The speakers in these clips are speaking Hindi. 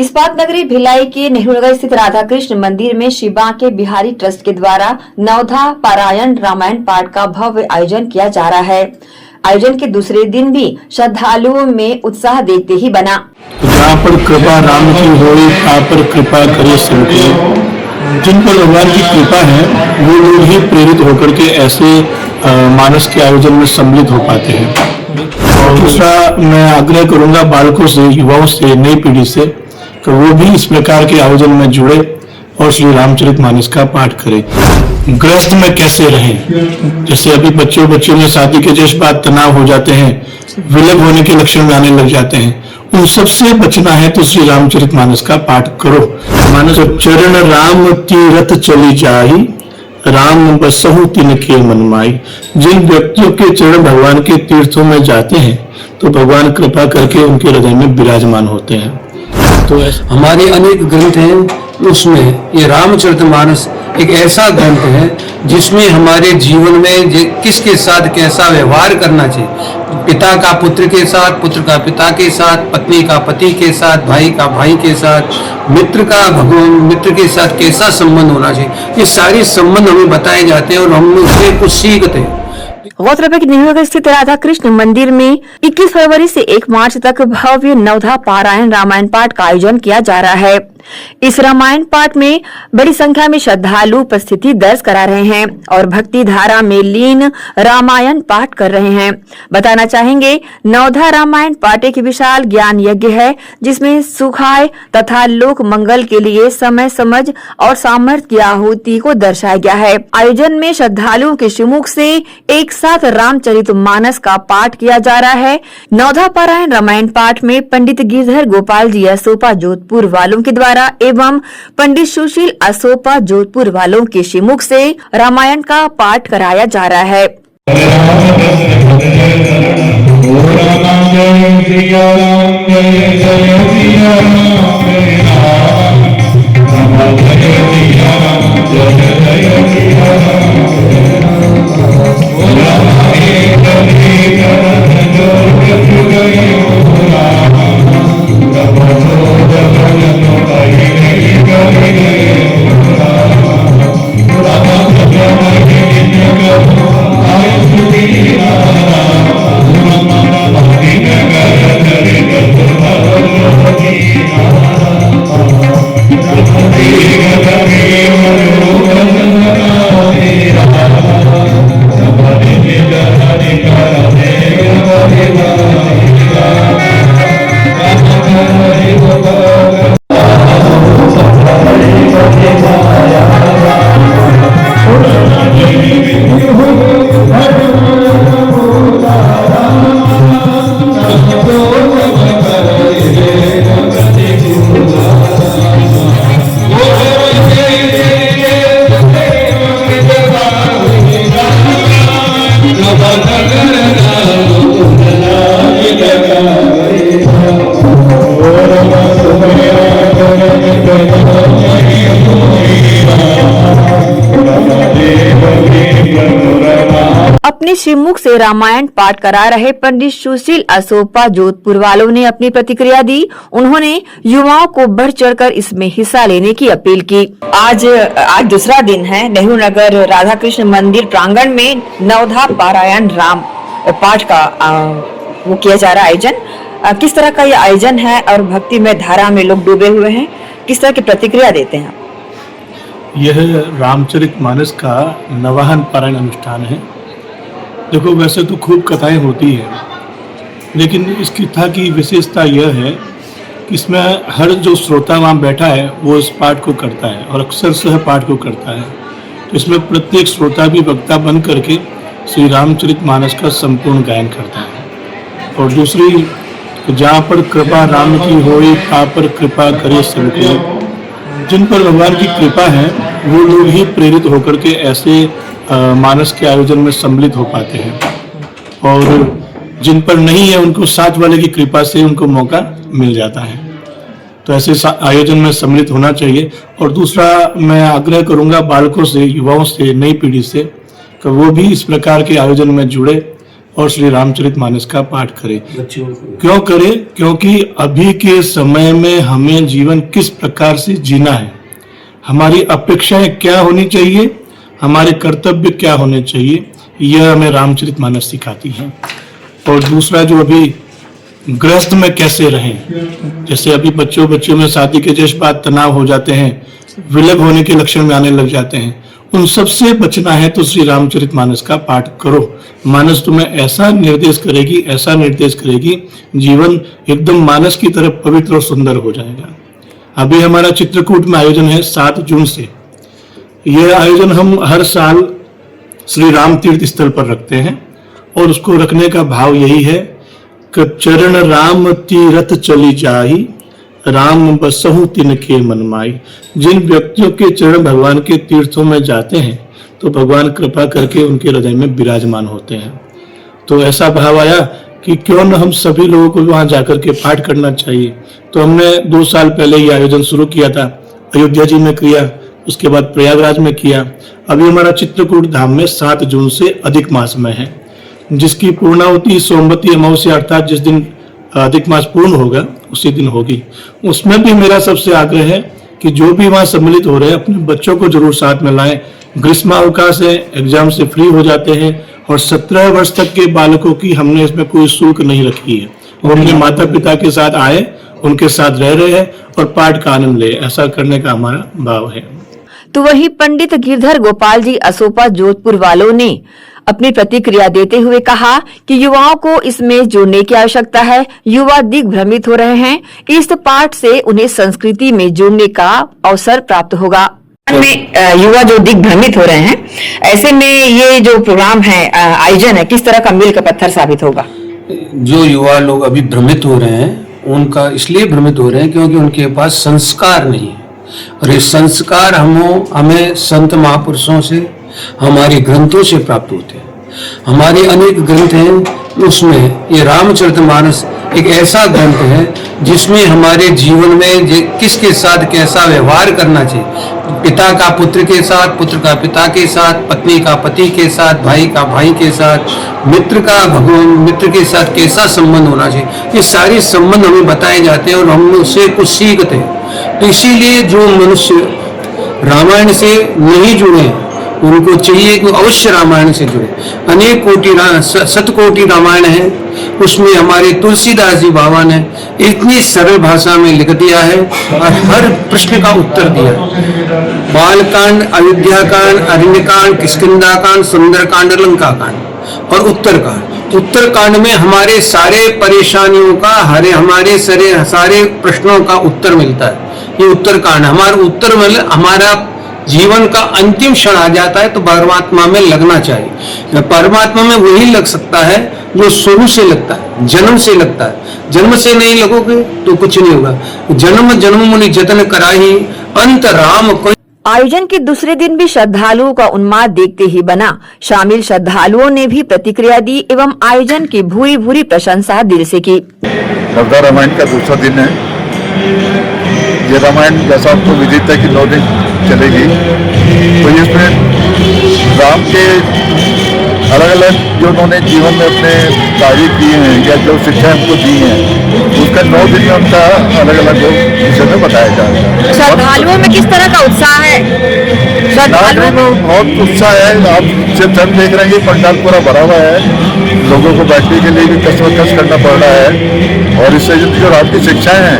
इस्पात नगरी भिलाई के नेहरू नगर स्थित राधा कृष्ण मंदिर में श्री बांके बिहारी ट्रस्ट के द्वारा नवधा पारायण रामायण पाठ का भव्य आयोजन किया जा रहा है। आयोजन के दूसरे दिन भी श्रद्धालुओं में उत्साह देखते ही बना। जहाँ पर कृपा राम की होई वहाँ पर कृपा करे सबके। जिन पर भगवान की कृपा है वो लोग ही प्रेरित होकर के ऐसे मानस के आयोजन में सम्मिलित हो पाते हैं। और दूसरा मैं आग्रह करूंगा बालकों से, युवाओं से, नई पीढ़ी से कि वो भी इस प्रकार के आयोजन में जुड़े और श्री रामचरितमानस का पाठ करें। गृहस्थ में कैसे रहें, जैसे अभी बच्चों में शादी के जैसे बाद तनाव हो जाते हैं, विलग होने के लक्षण आने लग जाते हैं, उन सबसे बचना है तो श्री रामचरितमानस का पाठ करो। मानस चरण राम तीरथ चली जाही, राम बसहु तिनके मन माई। जिन व्यक्तियों के चरण भगवान के तीर्थों में जाते हैं तो भगवान कृपा करके उनके हृदय में विराजमान होते हैं। तो हमारे अनेक ग्रंथ हैं, उसमें ये रामचरितमानस एक ऐसा ग्रंथ है जिसमें हमारे जीवन में किसके साथ कैसा व्यवहार करना चाहिए, पिता का पुत्र के साथ, पुत्र का पिता के साथ, पत्नी का पति के साथ, भाई का भाई के साथ, मित्र का भगवान मित्र के साथ कैसा संबंध होना चाहिए, ये सारे संबंध हमें बताए जाते हैं और हम उससे कुछ सीखते हैं। गौरतलब है कि नेहरू नगर स्थित राधा कृष्ण मंदिर में 21 फरवरी से 1 मार्च तक भव्य नवधा पारायण रामायण पाठ का आयोजन किया जा रहा है। इस रामायण पाठ में बड़ी संख्या में श्रद्धालु उपस्थिति दर्ज करा रहे हैं और भक्ति धारा में लीन रामायण पाठ कर रहे हैं। बताना चाहेंगे, नवधा रामायण पाठ एक विशाल ज्ञान यज्ञ है जिसमें सुखाय तथा लोक मंगल के लिए समय, समझ और सामर्थ्य की आहुति को दर्शाया गया है। आयोजन में श्रद्धालुओं के श्रीमुख से एक साथ रामचरितमानस का पाठ किया जा रहा है। नवधा पारायण रामायण पाठ में पंडित गिरधर गोपाल जी असोपा जोधपुर वालों के द्वारा एवं पंडित सुशील असोपा जोधपुर वालों के श्रीमुख से रामायण का पाठ कराया जा रहा है। अपने श्रीमुख से रामायण पाठ करा रहे पंडित सुशील असोपा जोधपुर वालों ने अपनी प्रतिक्रिया दी। उन्होंने युवाओं को बढ़ चढ़कर इसमें हिस्सा लेने की अपील की। आज दूसरा दिन है, नेहरू नगर राधा कृष्ण मंदिर प्रांगण में नवधा पारायण राम पाठ का वो किया जा रहा आयोजन। किस तरह का ये आयोजन है और भक्ति में धारा में लोग डूबे हुए हैं, किस तरह की प्रतिक्रिया देते हैं? यह रामचरितमानस का नवाहन पारायण अनुष्ठान है। देखो, वैसे तो खूब कथाएं होती है, लेकिन इस कथा की विशेषता यह है कि इसमें हर जो श्रोता वहाँ बैठा है वो इस पाठ को करता है और अक्सर सह पाठ को करता है। तो इसमें प्रत्येक श्रोता भी वक्ता बन करके श्री रामचरितमानस का संपूर्ण गायन करता है। और दूसरी, जहाँ पर कृपा राम की होई वहाँ पर कृपा करे सबके। जिन पर भगवान की कृपा है वो लोग ही प्रेरित होकर के ऐसे मानस के आयोजन में सम्मिलित हो पाते हैं और जिन पर नहीं है उनको साथ वाले की कृपा से उनको मौका मिल जाता है। तो ऐसे आयोजन में सम्मिलित होना चाहिए। और दूसरा मैं आग्रह करूंगा बालकों से, युवाओं से, नई पीढ़ी से कि वो भी इस प्रकार के आयोजन में जुड़े और श्री रामचरितमानस का पाठ करें। बच्चों को क्यों करें? क्योंकि अभी के समय में हमें जीवन किस प्रकार से जीना है, हमारी अपेक्षाएं क्या होनी चाहिए, हमारे कर्तव्य क्या होने चाहिए, यह हमें रामचरितमानस सिखाती है। और दूसरा जो अभी गृहस्थ में कैसे रहें, जैसे अभी बच्चों में शादी के जैसे बाद तनाव हो जाते हैं, विलग होने के लक्षण में आने लग जाते हैं, उन सब से बचना है तो श्री रामचरितमानस का पाठ करो। मानस तुम्हें ऐसा निर्देश करेगी, जीवन एकदम मानस की तरफ पवित्र और सुंदर हो जाएगा। अभी हमारा चित्रकूट में आयोजन है 7 जून से। यह आयोजन हम हर साल श्री राम तीर्थ स्थल पर रखते हैं और उसको रखने का भाव यही है कि चरण राम तीरथ चली जाही, राम बसहु तिनके मन माई। जिन व्यक्तियों के चरण भगवान के तीर्थों में जाते हैं तो भगवान कृपा करके उनके हृदय में विराजमान होते हैं। तो ऐसा भाव आया कि क्यों न हम सभी लोगों को वहां जाकर के पाठ करना चाहिए। तो हमने 2 साल पहले ये आयोजन शुरू किया था, अयोध्या जी में किया, उसके बाद प्रयागराज में किया। अभी हमारा चित्रकूट धाम में 7 जून से अधिक मास में है, जिसकी पूर्णाहुति सोमवती अमावस्या अर्थात जिस दिन अधिक मास पूर्ण होगा उसी दिन होगी। उसमें भी मेरा सबसे आग्रह है कि जो भी वहां सम्मिलित हो रहे हैं अपने बच्चों को जरूर साथ में लाएं। ग्रीष्मावकाश है, एग्जाम से फ्री हो जाते हैं और 17 वर्ष तक के बालकों की हमने इसमें कोई शुल्क नहीं रखी है। वो अपने माता पिता के साथ आए, उनके साथ रह रहे हैं और पाठ का आनंद ले, ऐसा करने का हमारा भाव है। तो वही पंडित गिरधर गोपाल जी असोपा जोधपुर वालों ने अपनी प्रतिक्रिया देते हुए कहा कि युवाओं को इसमें जुड़ने की आवश्यकता है। युवा दिग्भ्रमित हो रहे हैं, इस पाठ से उन्हें संस्कृति में जुड़ने का अवसर प्राप्त होगा। में युवा जो दिग्भ्रमित हो रहे हैं, ऐसे में ये जो प्रोग्राम है, आयोजन है, किस तरह का मील का पत्थर साबित होगा? जो युवा लोग अभी भ्रमित हो रहे हैं उनका इसलिए भ्रमित हो रहे हैं क्योंकि उनके पास संस्कार नहीं है। और ये संस्कार हमें संत महापुरुषों से, हमारे ग्रंथों से प्राप्त होते हैं। हमारे अनेक ग्रंथ हैं, उसमें ये रामचरितमानस एक ऐसा ग्रंथ है जिसमें हमारे जीवन में किसके साथ कैसा व्यवहार करना चाहिए, पिता का पुत्र के साथ, पुत्र का पिता के साथ, पत्नी का पति के साथ, भाई का भाई के साथ, मित्र का मित्र के साथ कैसा संबंध होना चाहिए, ये सारे संबंध हमें बताए जाते हैं और हम उससे कुछ सीखते हैं। तो इसीलिए जो मनुष्य रामायण से नहीं जुड़े उनको चाहिए कि अवश्य रामायण से जुड़े। अनेक कोटि 7 कोटि रामायण है, उसमें हमारे तुलसीदास जी बाबा ने इतनी सरल भाषा में लिख दिया है और हर प्रश्न का उत्तर दिया। बालकांड, अयोध्या कांड, अरण्यकांड, किष्किंधा सुंदरकांड, लंका कांड और उत्तरकांड। उत्तरकांड में हमारे सारे परेशानियों का, हमारे सारे प्रश्नों का उत्तर मिलता है। ये उत्तरकांड हमारा जीवन का अंतिम क्षण आ जाता है तो परमात्मा में लगना चाहिए। परमात्मा में वही लग सकता है जो शुरू से लगता है, जन्म से लगता है। जन्म से नहीं लगोगे तो कुछ नहीं होगा। जन्म जन्म मुनि जतन कराही, अंत राम कोई। आयोजन के दूसरे दिन भी श्रद्धालुओं का उन्माद देखते ही बना। शामिल श्रद्धालुओं ने भी प्रतिक्रिया दी एवं आयोजन की भूरी भूरी प्रशंसा दिल से की। नवदा रामायण का दूसरा दिन है। ये रामायण जैसा आपको विदित है कि 9 दिन चलेगी, तो इसमें राम के अलग अलग जो उन्होंने जीवन में अपने कार्य किए हैं या जो शिक्षा हमको दी है, उसका 9 दिन में उनका अलग अलग विषय में बताया जा रहा है। श्रद्धालुओं में किस तरह का उत्साह है? श्रद्धालुओं में बहुत उत्साह है। आप सिर्फ देख रहे हैं कि पंडाल पूरा भरा हुआ है, लोगों को बैठने के लिए भी कसरत करना पड़ रहा है और इससे जो राम की शिक्षाएं हैं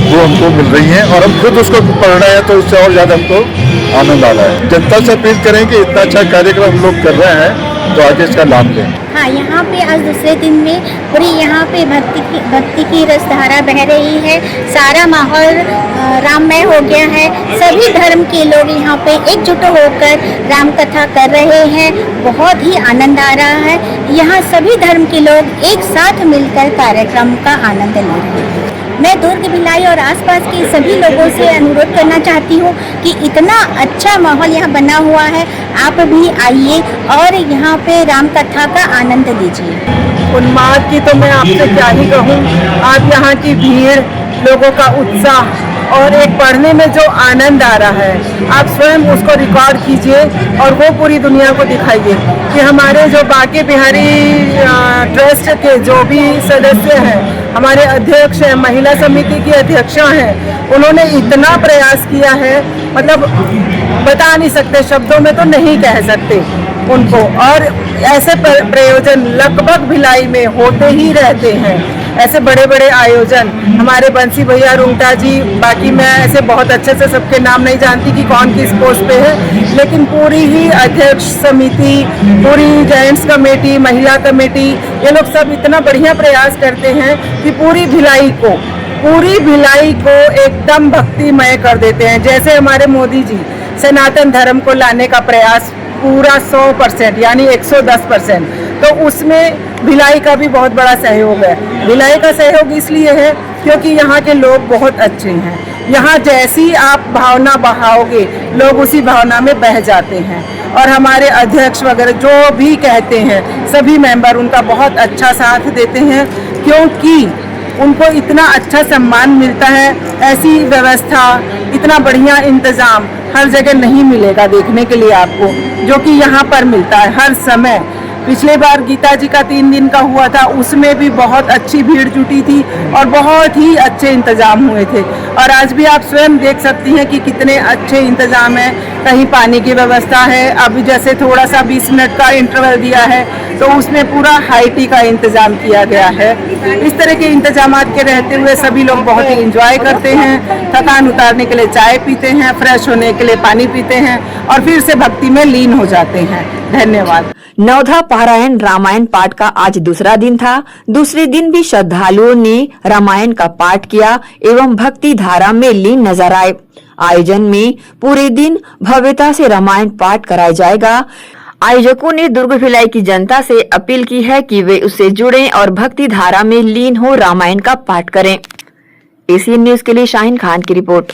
वो हमको मिल रही हैं और हम खुद उसको पढ़ रहे हैं, तो उससे और ज़्यादा हमको आनंद आ रहा है। जनता से अपील करें कि इतना अच्छा कार्यक्रम हम लोग कर रहे हैं तो आगे इसका लाभ लें। हाँ, यहाँ पे आज दूसरे दिन में पूरी यहाँ पे भक्ति की रसधारा बह रही है। सारा माहौल राममय हो गया है। सभी धर्म के लोग यहाँ पे एकजुट होकर राम कथा कर रहे हैं। बहुत ही आनंद आ रहा है। यहाँ सभी धर्म के लोग एक साथ मिलकर कार्यक्रम का आनंद ले रहे हैं। मैं दुर्ग भिलाई और आसपास के सभी लोगों से अनुरोध करना चाहती हूँ कि इतना अच्छा माहौल यहाँ बना हुआ है, आप भी आइए और यहाँ पे राम कथा का आनंद लीजिए। उन्माद की तो मैं आपसे क्या ही कहूँ। आज यहाँ की भीड़, लोगों का उत्साह और एक पढ़ने में जो आनंद आ रहा है, आप स्वयं उसको रिकॉर्ड कीजिए और वो पूरी दुनिया को दिखाइए कि हमारे जो बांके बिहारी ट्रस्ट के जो भी सदस्य हैं, हमारे अध्यक्ष हैं, महिला समिति की अध्यक्षा हैं, उन्होंने इतना प्रयास किया है, मतलब बता नहीं सकते, शब्दों में तो नहीं कह सकते उनको। और ऐसे प्रयोजन लगभग भिलाई में होते ही रहते हैं, ऐसे बड़े बड़े आयोजन। हमारे बंसी भैया रुंगटा जी, बाकी मैं ऐसे बहुत अच्छे से सबके नाम नहीं जानती कि कौन किस पोस्ट पे है, लेकिन पूरी ही अध्यक्ष समिति, पूरी जेंट्स कमेटी, महिला कमेटी, ये लोग सब इतना बढ़िया प्रयास करते हैं कि पूरी भिलाई को एकदम भक्तिमय कर देते हैं। जैसे हमारे मोदी जी सनातन धर्म को लाने का प्रयास पूरा 100% यानी 110%, तो उसमें भिलाई का भी बहुत बड़ा सहयोग है। भिलाई का सहयोग इसलिए है क्योंकि यहाँ के लोग बहुत अच्छे हैं। यहाँ जैसी आप भावना बहाओगे, लोग उसी भावना में बह जाते हैं। और हमारे अध्यक्ष वगैरह जो भी कहते हैं, सभी मेंबर उनका बहुत अच्छा साथ देते हैं, क्योंकि उनको इतना अच्छा सम्मान मिलता है। ऐसी व्यवस्था, इतना बढ़िया इंतज़ाम हर जगह नहीं मिलेगा देखने के लिए आपको, जो कि यहाँ पर मिलता है हर समय। पिछले बार गीता जी का 3 दिन का हुआ था, उसमें भी बहुत अच्छी भीड़ जुटी थी और बहुत ही अच्छे इंतजाम हुए थे। और आज भी आप स्वयं देख सकती हैं कि कितने अच्छे इंतजाम हैं। कहीं पानी की व्यवस्था है, अभी जैसे थोड़ा सा 20 मिनट का इंटरवल दिया है, तो उसमें पूरा हाई टी का इंतजाम किया गया है। इस तरह के इंतजामात के रहते हुए सभी लोग बहुत ही इंजॉय करते हैं। थकान उतारने के लिए चाय पीते हैं, फ्रेश होने के लिए पानी पीते हैं और फिर से भक्ति में लीन हो जाते हैं। धन्यवाद। नवधा पारायण रामायण पाठ का आज दूसरा दिन था। दूसरे दिन भी श्रद्धालुओं ने रामायण का पाठ किया एवं भक्ति धारा में लीन नजर आए। आयोजन में पूरे दिन भव्यता से रामायण पाठ कराया जाएगा। आयोजकों ने दुर्ग भिलाई की जनता से अपील की है कि वे उससे जुड़ें और भक्ति धारा में लीन हो रामायण का पाठ करें। एसीएन न्यूज के लिए शाहीन खान की रिपोर्ट।